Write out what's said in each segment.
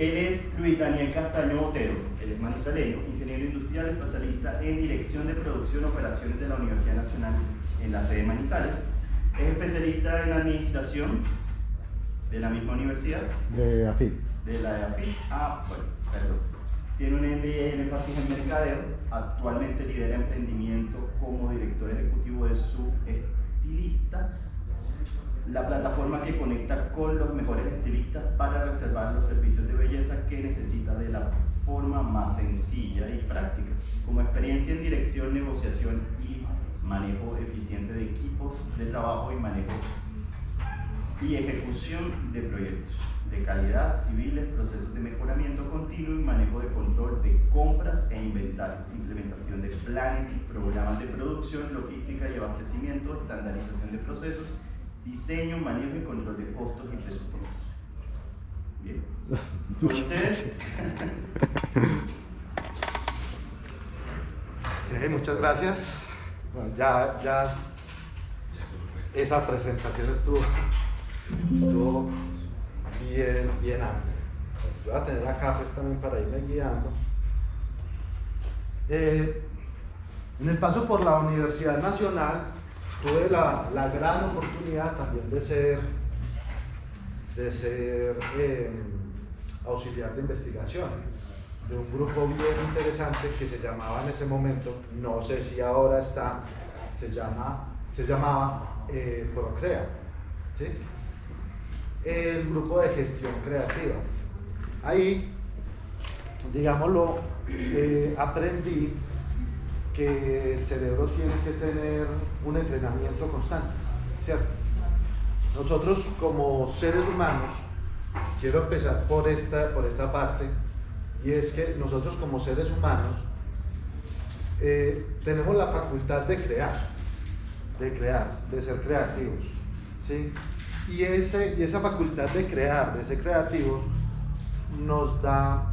Él es Luis Daniel Castaño Botero, él es manizaleño, ingeniero industrial, especialista en dirección de producción y operaciones de la Universidad Nacional en la sede de Manizales. Es especialista en administración de la misma universidad. De AFIT. De la AFIT. Bueno, perdón. Tiene un MBA en énfasis en mercadeo. Actualmente lidera emprendimiento como director ejecutivo de su estilista, la plataforma que conecta con los mejores estilistas para reservar los servicios de belleza que necesita de la forma más sencilla y práctica. Como experiencia en dirección, negociación y manejo eficiente de equipos de trabajo y manejo y ejecución de proyectos de calidad, civiles, procesos de mejoramiento continuo y manejo de control de compras e inventarios, implementación de planes y programas de producción, logística y abastecimiento, estandarización de procesos, diseño, manejo y control de costos y presupuestos. Bien. ¿Con ustedes? Muchas gracias. Bueno, ya esa presentación estuvo bien amplia. Voy a tener acá pues también para irme guiando. En el paso por la Universidad Nacional tuve la gran oportunidad también de ser auxiliar de investigación de un grupo bien interesante que se llamaba en ese momento, no sé si ahora está, se llamaba Procrea, ¿sí? El grupo de gestión creativa. Ahí, digámoslo, aprendí que el cerebro tiene que tener un entrenamiento constante, ¿cierto? Nosotros como seres humanos, quiero empezar por esta parte, y es que nosotros como seres humanos tenemos la facultad de crear, de ser creativos, ¿sí? Y esa facultad de crear, de ser creativos, nos da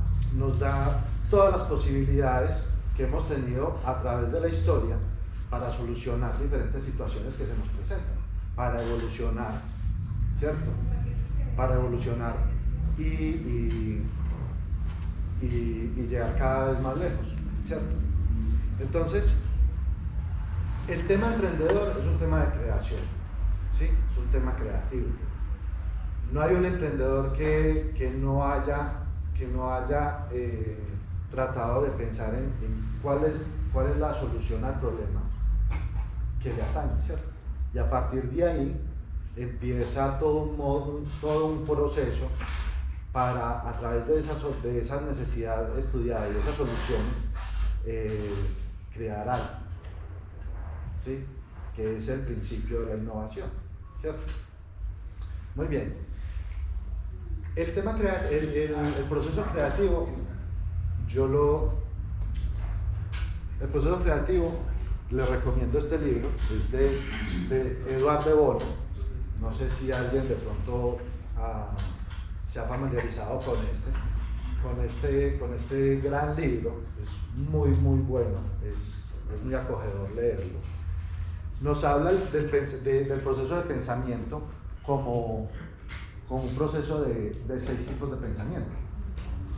todas las posibilidades que hemos tenido a través de la historia para solucionar diferentes situaciones que se nos presentan, para evolucionar, ¿cierto? Para evolucionar y llegar cada vez más lejos, ¿cierto? Entonces, el tema emprendedor es un tema de creación, ¿sí? Es un tema creativo. No hay un emprendedor que no haya tratado de pensar en cuál es la solución al problema que le atañe, ¿cierto? Y a partir de ahí empieza todo un proceso para, a través de esas necesidades estudiadas y de esas soluciones, crear algo, ¿sí? Que es el principio de la innovación, ¿cierto? Muy bien. El proceso creativo, el proceso creativo, les recomiendo este libro, es de Edouard de Bono. No sé si alguien de pronto se ha familiarizado con este gran libro. Es muy bueno, es muy acogedor leerlo. Nos habla del proceso de pensamiento como un proceso de 6 tipos de pensamiento.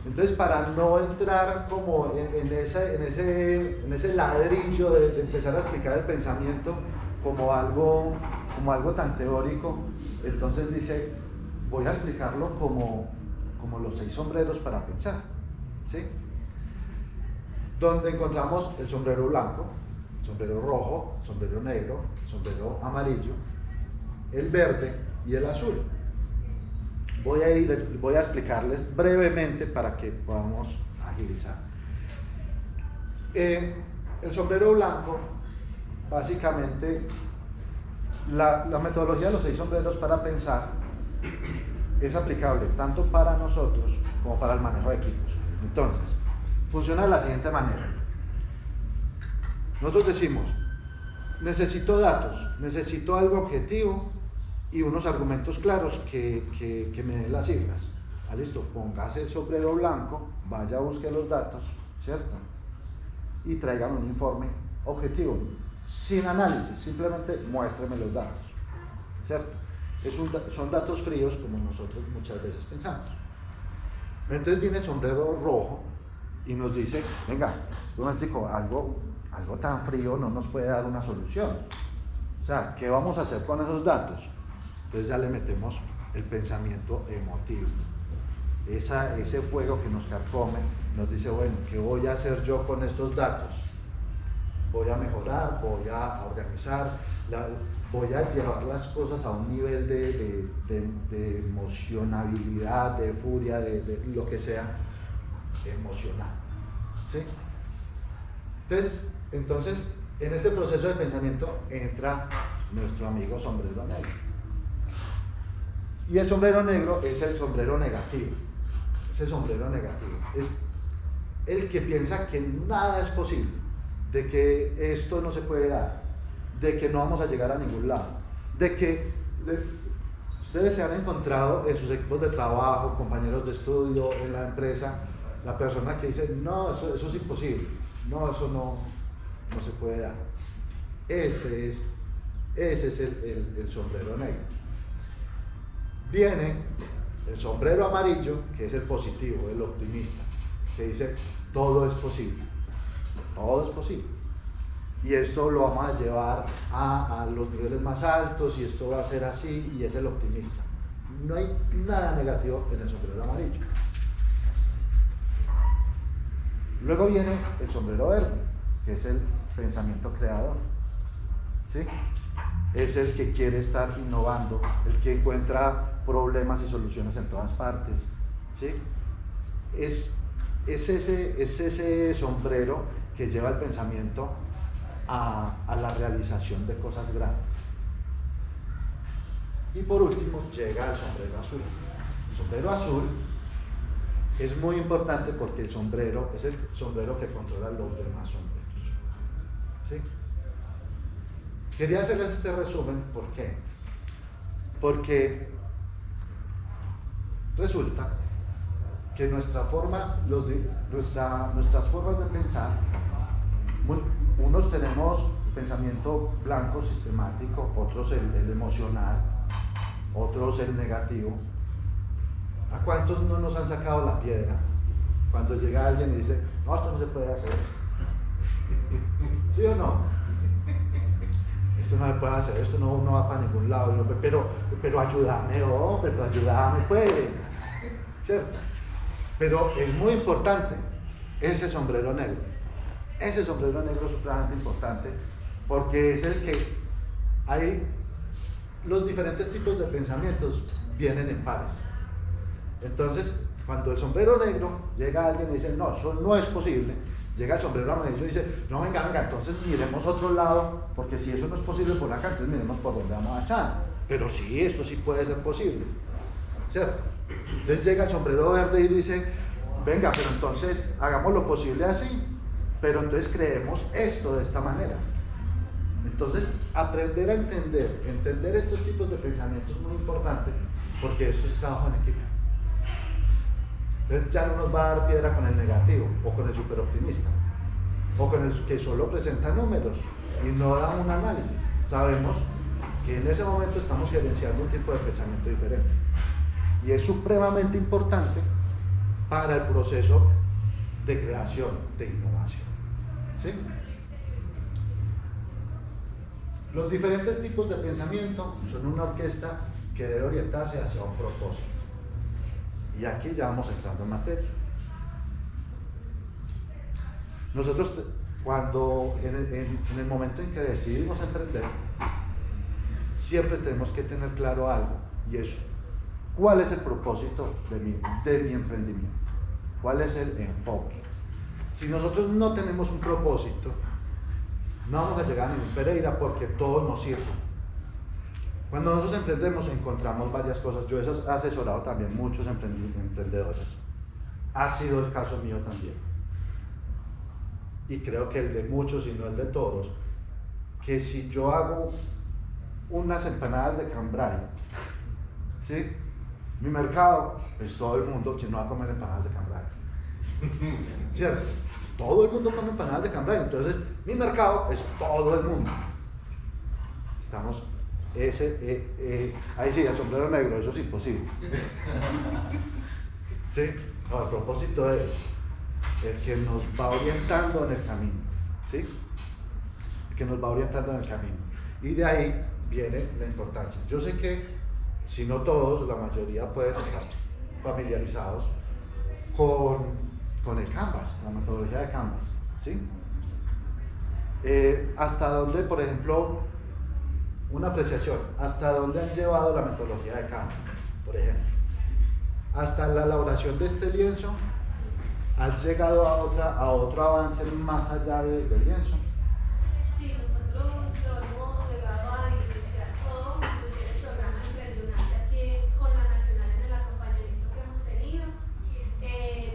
Entonces, para no entrar como en ese ladrillo de empezar a explicar el pensamiento como algo tan teórico, entonces dice, voy a explicarlo como los 6 sombreros para pensar, ¿sí? Donde encontramos el sombrero blanco, el sombrero rojo, el sombrero negro, el sombrero amarillo, el verde y el azul. Voy a explicarles brevemente para que podamos agilizar. El sombrero blanco, básicamente, la metodología de los 6 sombreros para pensar es aplicable tanto para nosotros como para el manejo de equipos. Entonces, funciona de la siguiente manera. Nosotros decimos, necesito datos, necesito algo objetivo y unos argumentos claros que me den las cifras. Listo, póngase el sombrero blanco, vaya a buscar los datos, ¿cierto? Y traigan un informe objetivo, sin análisis, simplemente muéstreme los datos, ¿cierto? Son datos fríos como nosotros muchas veces pensamos. Entonces viene el sombrero rojo y nos dice, venga, un momentico, algo tan frío no nos puede dar una solución. O sea, ¿qué vamos a hacer con esos datos? Entonces ya le metemos el pensamiento emotivo. Ese fuego que nos carcome nos dice, bueno, ¿qué voy a hacer yo con estos datos? Voy a mejorar, voy a organizar, voy a llevar las cosas a un nivel de emocionabilidad, de furia, de lo que sea emocional. ¿Sí? Entonces, en este proceso de pensamiento entra nuestro amigo sombrero negro. Y el sombrero negro es el sombrero negativo. Ese sombrero negativo es el que piensa que nada es posible, de que esto no se puede dar, de que no vamos a llegar a ningún lado, ustedes se han encontrado en sus equipos de trabajo, compañeros de estudio, en la empresa, la persona que dice, no, eso es imposible, no, eso no se puede dar. Ese es el sombrero negro. Viene el sombrero amarillo, que es el positivo, el optimista, que dice, todo es posible, todo es posible. Y esto lo vamos a llevar a los niveles más altos y esto va a ser así, y es el optimista. No hay nada negativo en el sombrero amarillo. Luego viene el sombrero verde, que es el pensamiento creador. ¿Sí? Es el que quiere estar innovando, el que encuentra problemas y soluciones en todas partes. ¿Sí? Es ese sombrero que lleva el pensamiento a la realización de cosas grandes. Y por último llega el sombrero azul. El sombrero azul es muy importante porque el sombrero es el sombrero que controla los demás sombreros. ¿Sí? Quería hacerles este resumen, ¿por qué? Porque resulta que nuestras formas de pensar, unos tenemos pensamiento blanco, sistemático, otros el emocional, otros el negativo. ¿A cuántos no nos han sacado la piedra cuando llega alguien y dice, no, esto no se puede hacer? ¿Sí o no? Esto no se puede hacer, esto no va para ningún lado. Pero ayúdame, pero ayúdame, puede. ¿Cierto? Pero es muy importante ese sombrero negro. Ese sombrero negro es supremamente importante porque es el que hay los diferentes tipos de pensamientos vienen en pares. Entonces, cuando el sombrero negro llega alguien y dice, no, eso no es posible, llega el sombrero amarillo y dice, no, venga, entonces miremos otro lado, porque si eso no es posible por acá, entonces miremos por dónde vamos a echar. Pero sí, esto sí puede ser posible, ¿cierto? Entonces llega el sombrero verde y dice, venga, pero entonces hagamos lo posible así, pero entonces creemos esto de esta manera. Entonces, aprender a entender estos tipos de pensamientos es muy importante, porque esto es trabajo en equipo. Entonces ya no nos va a dar piedra con el negativo, o con el superoptimista, o con el que solo presenta números y no da un análisis. Sabemos que en ese momento estamos gerenciando un tipo de pensamiento diferente. Y es supremamente importante para el proceso de creación, de innovación. ¿Sí? Los diferentes tipos de pensamiento son una orquesta que debe orientarse hacia un propósito. Y aquí ya vamos entrando en materia. Nosotros, cuando en el momento en que decidimos emprender, siempre tenemos que tener claro algo, y es cuál es el propósito de mi emprendimiento, cuál es el enfoque. Si nosotros no tenemos un propósito, no vamos a llegar a ningún Pereira porque todo nos sirve. Cuando nosotros emprendemos encontramos varias cosas. Yo he asesorado también muchos emprendedores. Ha sido el caso mío también. Y creo que el de muchos y no el de todos, que si yo hago unas empanadas de cambray, ¿sí? Mi mercado es todo el mundo que no va a comer empanadas de cambray. ¿Cierto? Todo el mundo come empanadas de cambray, entonces mi mercado es todo el mundo. Estamos, ahí sí, el sombrero negro, eso es imposible. ¿Sí? No, el propósito es el que nos va orientando en el camino, ¿sí? El que nos va orientando en el camino. Y de ahí viene la importancia. Yo sé que, si no todos, la mayoría pueden estar familiarizados con el Canvas, la metodología de Canvas, ¿sí? Hasta dónde, por ejemplo, una apreciación, hasta dónde han llevado la metodología de Canvas, por ejemplo. Hasta la elaboración de este lienzo, ¿has llegado a otro avance más allá del lienzo? Sí, nosotros lo hemos llegado a iniciar todo, inclusive el programa empresarial de aquí con la Nacional en el acompañamiento que hemos tenido.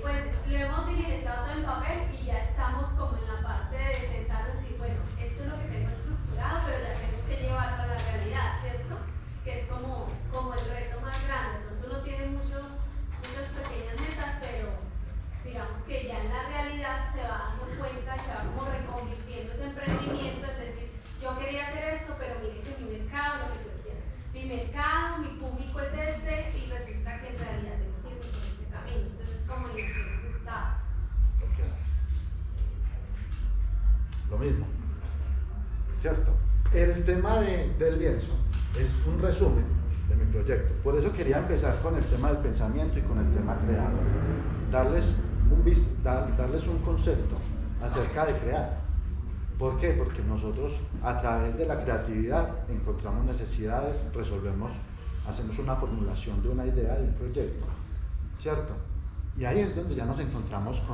Pues lo hemos diligenciado todo en papel y ya estamos como en la parte de sentarnos y decir, bueno, esto es lo que tengo estructurado, pero ya tengo que llevarlo a la realidad, ¿cierto? Que es como el reto más grande. Entonces uno tiene muchas pequeñas metas, pero digamos que ya en la realidad se va dando cuenta, se va como reconvirtiendo ese emprendimiento, es decir, yo quería hacer esto, pero miren que mi mercado, lo que tú decías, mi mercado, mi público es este, y resulta que en realidad tengo que irme por este camino. Entonces, como el que está. Lo mismo, ¿cierto? El tema del lienzo es un resumen de mi proyecto. Por eso quería empezar con el tema del pensamiento y con el tema creador. Darles un concepto acerca de crear. ¿Por qué? Porque nosotros a través de la creatividad encontramos necesidades, hacemos una formulación de una idea, de un proyecto, ¿cierto? Y ahí es donde ya nos encontramos